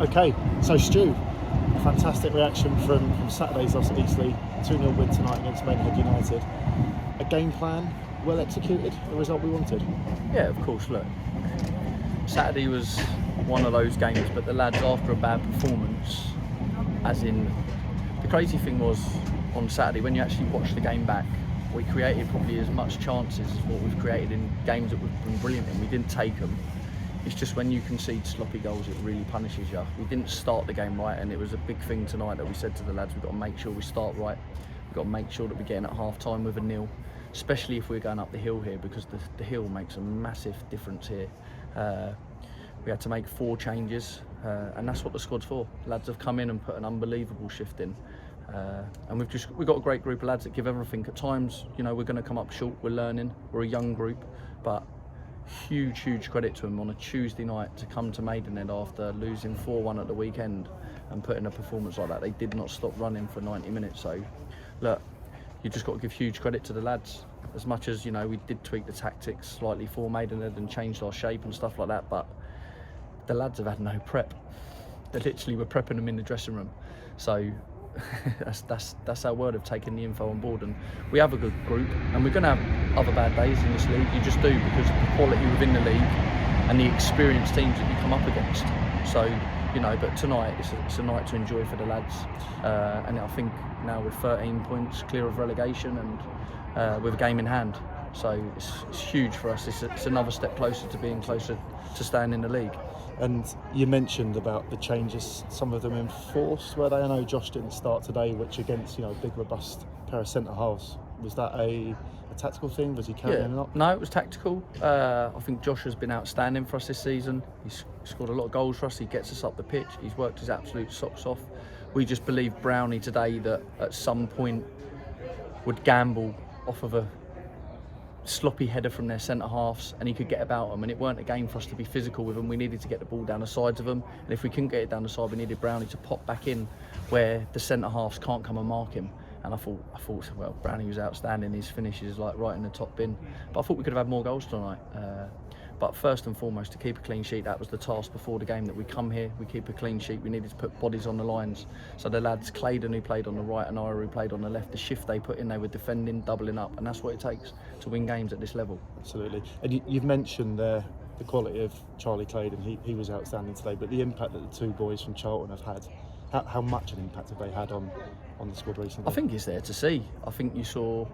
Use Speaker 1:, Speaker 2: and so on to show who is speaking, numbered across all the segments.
Speaker 1: Okay, so Stu, fantastic reaction from Saturday's loss at Eastleigh, 2-0 win tonight against Maidenhead United. A game plan, well executed, the result we wanted.
Speaker 2: Yeah, of course, look, Saturday was one of those games, but the lads, after a bad performance, as in, the crazy thing was, on Saturday, when you actually watch the game back, we created probably as much chances as what we've created in games that we've been brilliant in. We didn't take them. It's just when you concede sloppy goals, it really punishes you. We didn't start the game right, and it was a big thing tonight that we said to the lads, we've got to make sure we start right. We've got to make sure that we get in at half-time with a nil, especially if we're going up the hill here, because the hill makes a massive difference here. We had to make 4 changes, and that's what the squad's for. Lads have come in and put an unbelievable shift in. And we've got a great group of lads that give everything. At times, you know, we're going to come up short, we're learning, we're a young group, but huge credit to them on a Tuesday night to come to Maidenhead after losing 4-1 at the weekend and put in a performance like that. They did not stop running for 90 minutes. So look, you just got to give huge credit to the lads. As much as, you know, we did tweak the tactics slightly for Maidenhead and changed our shape and stuff like that, but the lads have had no prep. They literally were prepping them in the dressing room. So that's our word of taking the info on board. And we have a good group, and we're going to have other bad days in this league. You just do, because of the quality within the league and the experienced teams that you come up against. So, you know, but tonight it's a night to enjoy for the lads. And I think now we're 13 points clear of relegation and with a game in hand. So it's huge for us. It's another step closer to being closer to staying in the league.
Speaker 1: And you mentioned about the changes, some of them enforced, were they? I know Josh didn't start today, which against, you know, a big robust pair of centre halves. Was that a tactical thing? Was he carrying it up?
Speaker 2: No, it was tactical. I think Josh has been outstanding for us this season. He's scored a lot of goals for us. He gets us up the pitch. He's worked his absolute socks off. We just believe Brownie today that at some point would gamble off of a sloppy header from their centre halves, and he could get about them, and it weren't a game for us to be physical with them. We needed to get the ball down the sides of them, and if we couldn't get it down the side, we needed Brownie to pop back in where the centre halves can't come and mark him. And I thought, well, Brownie was outstanding. His finish is like right in the top bin, but I thought we could have had more goals tonight. But first and foremost, to keep a clean sheet, that was the task before the game, that we come here, we keep a clean sheet. We needed to put bodies on the lines. So the lads, Claydon, who played on the right, and Ira, who played on the left, the shift they put in, they were defending, doubling up, and that's what it takes to win games at this level.
Speaker 1: Absolutely. And you've mentioned the quality of Charlie Claydon. He was outstanding today, but the impact that the 2 boys from Charlton have had, how much an impact have they had on the squad recently?
Speaker 2: I think it's there to see. I think you saw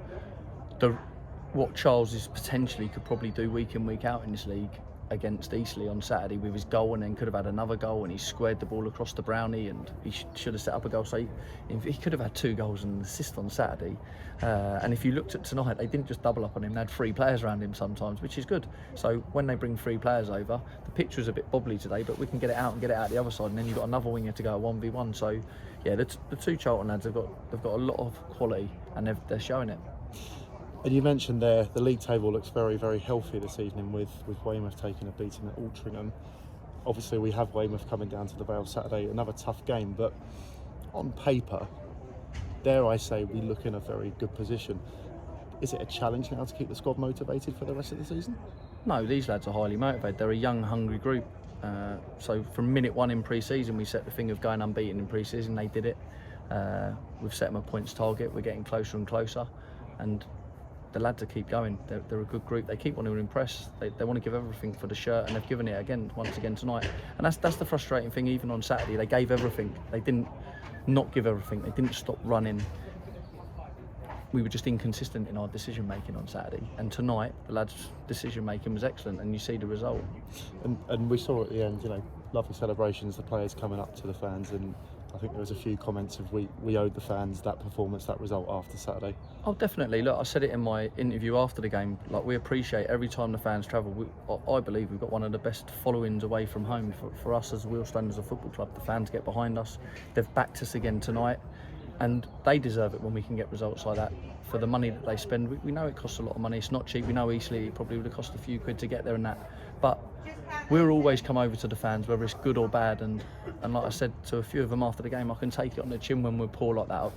Speaker 2: what Charles is potentially could probably do week in, week out in this league against Eastleigh on Saturday with his goal, and then could have had another goal, and he squared the ball across to Brownie, and he should have set up a goal. So he could have had 2 goals and an assist on Saturday. And if you looked at tonight, they didn't just double up on him, they had 3 players around him sometimes, which is good. So when they bring 3 players over, the pitch was a bit bobbly today, but we can get it out the other side, and then you've got another winger to go 1v1. So yeah, the 2 Charlton lads they've got a lot of quality, and they're showing it.
Speaker 1: And you mentioned there, the league table looks very healthy this evening with Weymouth taking a beating at Altrincham. Obviously we have Weymouth coming down to the Vale Saturday, another tough game, but on paper, dare I say, we look in a very good position. Is it a challenge now to keep the squad motivated for the rest of the season?
Speaker 2: No, these lads are highly motivated. They're a young, hungry group. So from minute 1 in pre-season, we set the thing of going unbeaten in pre-season. They did it. We've set them a points target. We're getting closer and closer, and the lads will keep going. They're a good group. They keep wanting to impress. They want to give everything for the shirt, and they've given it once again tonight. And that's the frustrating thing. Even on Saturday, they gave everything. They didn't not give everything. They didn't stop running. We were just inconsistent in our decision making on Saturday. And tonight, the lads' decision making was excellent, and you see the result.
Speaker 1: And we saw at the end, you know, lovely celebrations. The players coming up to the fans, and I think there was a few comments of we owed the fans that performance, that result after Saturday.
Speaker 2: Oh, definitely. Look, I said it in my interview after the game. Like, we appreciate every time the fans travel. I believe we've got one of the best followings away from home for us as Wealdstone as a football club. The fans get behind us. They've backed us again tonight, and they deserve it when we can get results like that for the money that they spend. We know it costs a lot of money. It's not cheap. We know Eastleigh, it probably would have cost a few quid to get there and that, but we'll always come over to the fans, whether it's good or bad, and like I said to a few of them after the game, I can take it on the chin when we're poor like that.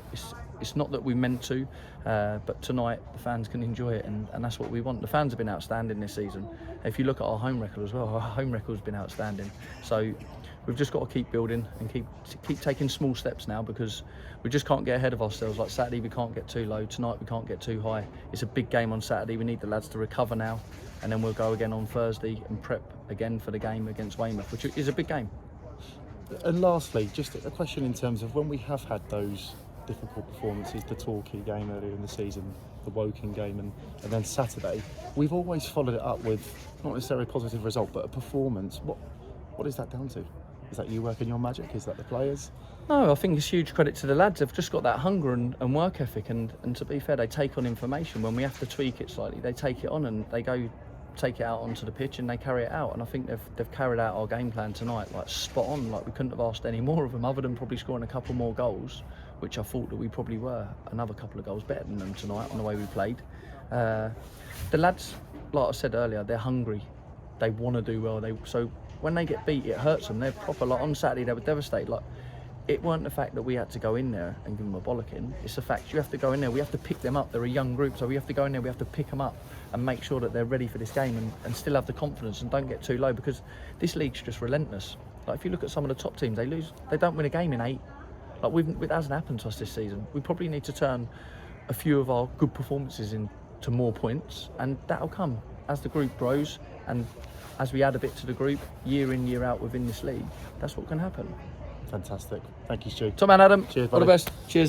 Speaker 2: It's not that we meant to, but tonight the fans can enjoy it, and that's what we want. The fans have been outstanding this season. If you look at our home record as well, our home record's been outstanding. So we've just got to keep building and keep taking small steps now, because we just can't get ahead of ourselves. Like Saturday, we can't get too low. Tonight, we can't get too high. It's a big game on Saturday. We need the lads to recover now, and then we'll go again on Thursday and prep again for the game against Weymouth, which is a big game.
Speaker 1: And lastly, just a question in terms of when we have had those difficult performances, the Torquay game earlier in the season, the Woking game, and then Saturday, we've always followed it up with not necessarily a positive result, but a performance. What is that down to? Is that you working your magic? Is that the players?
Speaker 2: No, I think it's huge credit to the lads. They've just got that hunger and work ethic, and to be fair, they take on information. When we have to tweak it slightly, they take it on and they go take it out onto the pitch and they carry it out. And I think they've carried out our game plan tonight, like spot on. Like we couldn't have asked any more of them, other than probably scoring a couple more goals, which I thought that we probably were another couple of goals better than them tonight on the way we played. The lads, like I said earlier, they're hungry. They want to do well. So when they get beat, it hurts them. They're proper. Like on Saturday, they were devastated. Like it weren't the fact that we had to go in there and give them a bollocking. It's the fact you have to go in there. We have to pick them up. They're a young group, so we have to go in there. We have to pick them up and make sure that they're ready for this game and still have the confidence and don't get too low, because this league's just relentless. Like if you look at some of the top teams, they don't win a game in 8. Like it hasn't happened to us this season. We probably need to turn a few of our good performances into more points, and that'll come as the group grows and as we add a bit to the group year in, year out within this league. That's what can happen.
Speaker 1: Fantastic. Thank you, Stu.
Speaker 2: Top man, Adam.
Speaker 1: Cheers,
Speaker 2: all the
Speaker 1: buddy.
Speaker 2: best. Cheers.